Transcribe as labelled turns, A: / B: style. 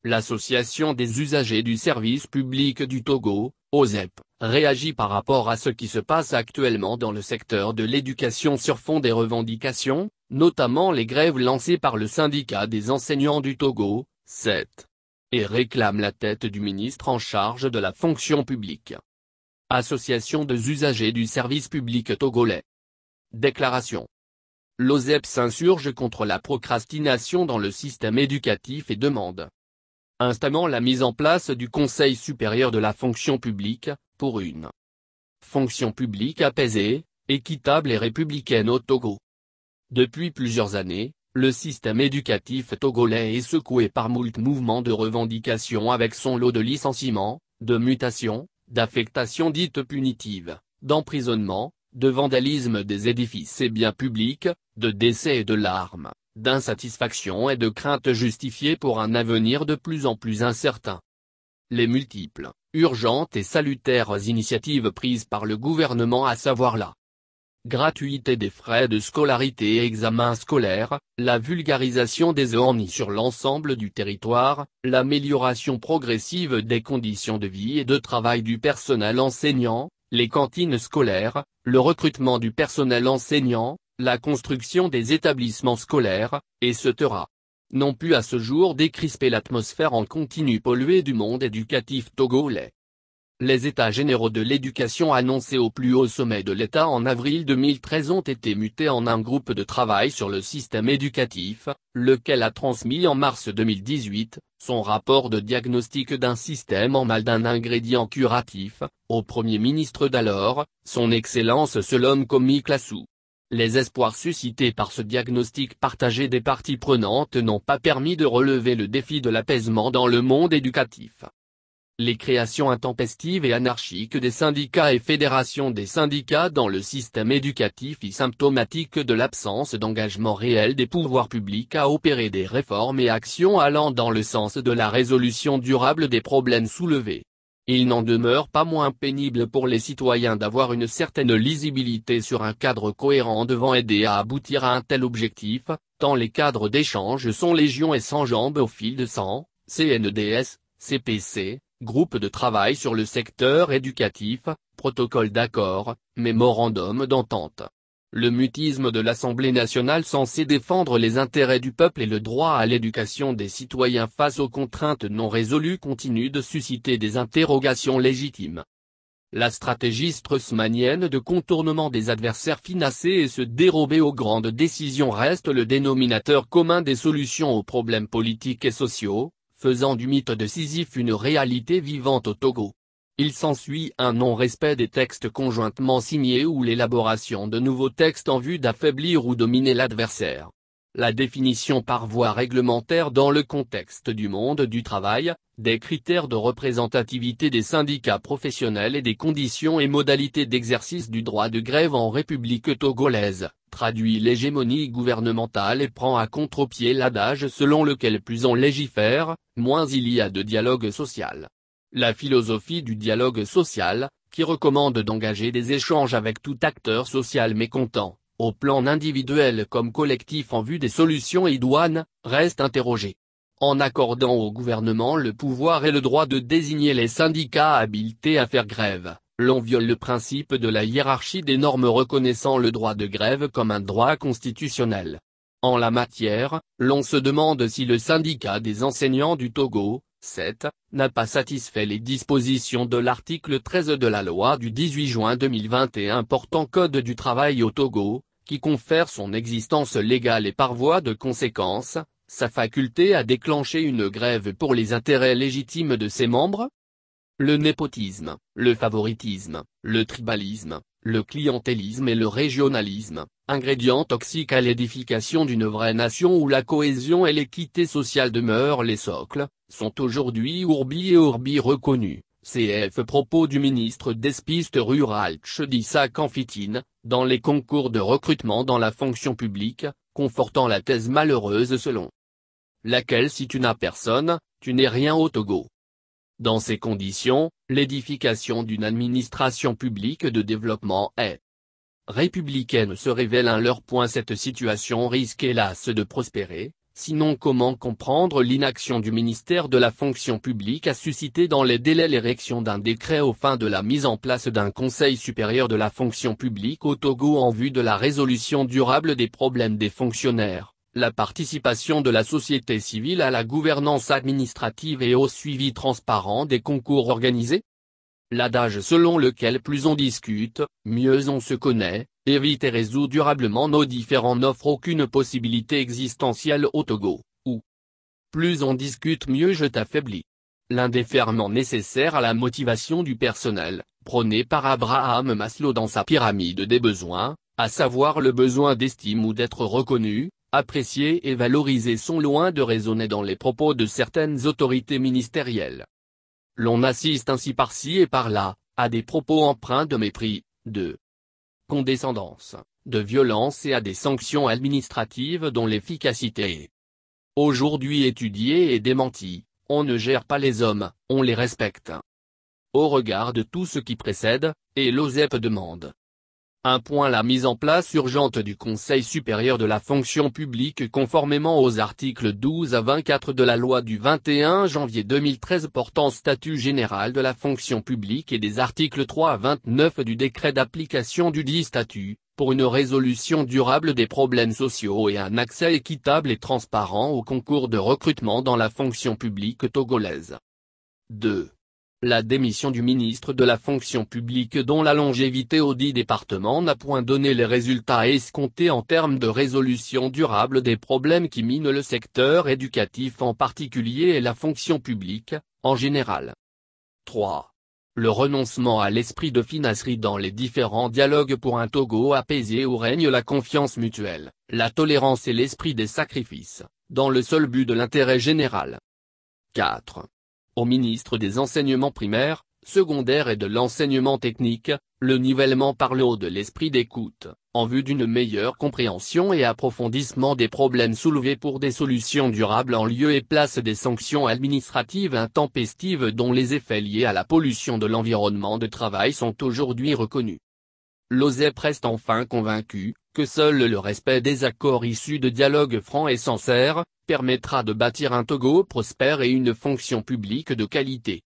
A: L'Association des usagers du service public du Togo, OSEP, réagit par rapport à ce qui se passe actuellement dans le secteur de l'éducation sur fond des revendications, notamment les grèves lancées par le syndicat des enseignants du Togo, SET, et réclame la tête du ministre en charge de la fonction publique. Association des usagers du service public togolais. Déclaration. L'OSEP s'insurge contre la procrastination dans le système éducatif et demande instamment la mise en place du Conseil supérieur de la fonction publique, pour une fonction publique apaisée, équitable et républicaine au Togo. Depuis plusieurs années, le système éducatif togolais est secoué par moult mouvements de revendication avec son lot de licenciements, de mutations, d'affectations dites punitives, d'emprisonnement, de vandalisme des édifices et biens publics, de décès et de larmes, d'insatisfaction et de craintes justifiées pour un avenir de plus en plus incertain. Les multiples, urgentes et salutaires initiatives prises par le gouvernement, à savoir la gratuité des frais de scolarité et examens scolaires, la vulgarisation des ORNI sur l'ensemble du territoire, l'amélioration progressive des conditions de vie et de travail du personnel enseignant, les cantines scolaires, le recrutement du personnel enseignant, la construction des établissements scolaires, etc. n'ont pu à ce jour décrisper l'atmosphère en continu polluée du monde éducatif togolais. Les États généraux de l'éducation annoncés au plus haut sommet de l'État en avril 2013 ont été mutés en un groupe de travail sur le système éducatif, lequel a transmis en mars 2018, son rapport de diagnostic d'un système en mal d'un ingrédient curatif, au Premier ministre d'alors, son Excellence Selom Komi Klassou. Les espoirs suscités par ce diagnostic partagé des parties prenantes n'ont pas permis de relever le défi de l'apaisement dans le monde éducatif. Les créations intempestives et anarchiques des syndicats et fédérations des syndicats dans le système éducatif y symptomatiques de l'absence d'engagement réel des pouvoirs publics à opérer des réformes et actions allant dans le sens de la résolution durable des problèmes soulevés. Il n'en demeure pas moins pénible pour les citoyens d'avoir une certaine lisibilité sur un cadre cohérent devant aider à aboutir à un tel objectif, tant les cadres d'échange sont légion et sans jambes au fil de sang, CNEDS, CPC, groupe de travail sur le secteur éducatif, protocole d'accord, mémorandum d'entente. Le mutisme de l'Assemblée nationale censé défendre les intérêts du peuple et le droit à l'éducation des citoyens face aux contraintes non résolues continue de susciter des interrogations légitimes. La stratégie straussmannienne de contournement des adversaires financés et se dérober aux grandes décisions reste le dénominateur commun des solutions aux problèmes politiques et sociaux, faisant du mythe de Sisyphe une réalité vivante au Togo. Il s'ensuit un non-respect des textes conjointement signés ou l'élaboration de nouveaux textes en vue d'affaiblir ou dominer l'adversaire. La définition par voie réglementaire dans le contexte du monde du travail, des critères de représentativité des syndicats professionnels et des conditions et modalités d'exercice du droit de grève en République togolaise, traduit l'hégémonie gouvernementale et prend à contre-pied l'adage selon lequel plus on légifère, moins il y a de dialogue social. La philosophie du dialogue social, qui recommande d'engager des échanges avec tout acteur social mécontent, au plan individuel comme collectif en vue des solutions idoines, reste interrogée. En accordant au gouvernement le pouvoir et le droit de désigner les syndicats habilités à faire grève, l'on viole le principe de la hiérarchie des normes reconnaissant le droit de grève comme un droit constitutionnel. En la matière, l'on se demande si le syndicat des enseignants du Togo, SET, n'a pas satisfait les dispositions de l'article 13 de la loi du 18 juin 2021 portant Code du travail au Togo, qui confère son existence légale et par voie de conséquence, sa faculté à déclencher une grève pour les intérêts légitimes de ses membres. Le népotisme, le favoritisme, le tribalisme, le clientélisme et le régionalisme, ingrédients toxiques à l'édification d'une vraie nation où la cohésion et l'équité sociale demeurent les socles, sont aujourd'hui urbi et orbi reconnus. CF propos du ministre des Pistes rurales Tchedissa Kanfitine, dans les concours de recrutement dans la fonction publique, confortant la thèse malheureuse selon laquelle si tu n'as personne, tu n'es rien au Togo. Dans ces conditions, l'édification d'une administration publique de développement est républicaine se révèle un leurre. Cette situation risque hélas de prospérer, Sinon comment comprendre l'inaction du ministère de la fonction publique à susciter dans les délais l'érection d'un décret aux fins de la mise en place d'un Conseil supérieur de la fonction publique au Togo en vue de la résolution durable des problèmes des fonctionnaires, la participation de la société civile à la gouvernance administrative et au suivi transparent des concours organisés? L'adage selon lequel plus on discute, mieux on se connaît, évite et résout durablement nos différends n'offre aucune possibilité existentielle au Togo, où plus on discute mieux je t'affaiblis. L'un des ferments nécessaires à la motivation du personnel, prôné par Abraham Maslow dans sa pyramide des besoins, à savoir le besoin d'estime ou d'être reconnu, apprécié et valorisé sont loin de résonner dans les propos de certaines autorités ministérielles. L'on assiste ainsi par-ci et par-là, à des propos empreints de mépris, de condescendance, de violence et à des sanctions administratives dont l'efficacité est aujourd'hui étudiée et démentie. On ne gère pas les hommes, on les respecte. Au regard de tout ce qui précède, et l'OSEP demande 1. La mise en place urgente du Conseil supérieur de la fonction publique conformément aux articles 12 à 24 de la loi du 21 janvier 2013 portant statut général de la fonction publique et des articles 3 à 29 du décret d'application dudit statut, pour une résolution durable des problèmes sociaux et un accès équitable et transparent au concours de recrutement dans la fonction publique togolaise. 2. La démission du ministre de la fonction publique dont la longévité au dit département n'a point donné les résultats escomptés en termes de résolution durable des problèmes qui minent le secteur éducatif en particulier et la fonction publique, en général. 3. Le renoncement à l'esprit de finasserie dans les différents dialogues pour un Togo apaisé où règne la confiance mutuelle, la tolérance et l'esprit des sacrifices, dans le seul but de l'intérêt général. 4. Au ministre des enseignements primaires, secondaires et de l'enseignement technique, le nivellement par le haut de l'esprit d'écoute, en vue d'une meilleure compréhension et approfondissement des problèmes soulevés pour des solutions durables en lieu et place des sanctions administratives intempestives dont les effets liés à la pollution de l'environnement de travail sont aujourd'hui reconnus. L'OSEP reste enfin convaincu que seul le respect des accords issus de dialogues francs et sincères permettra de bâtir un Togo prospère et une fonction publique de qualité.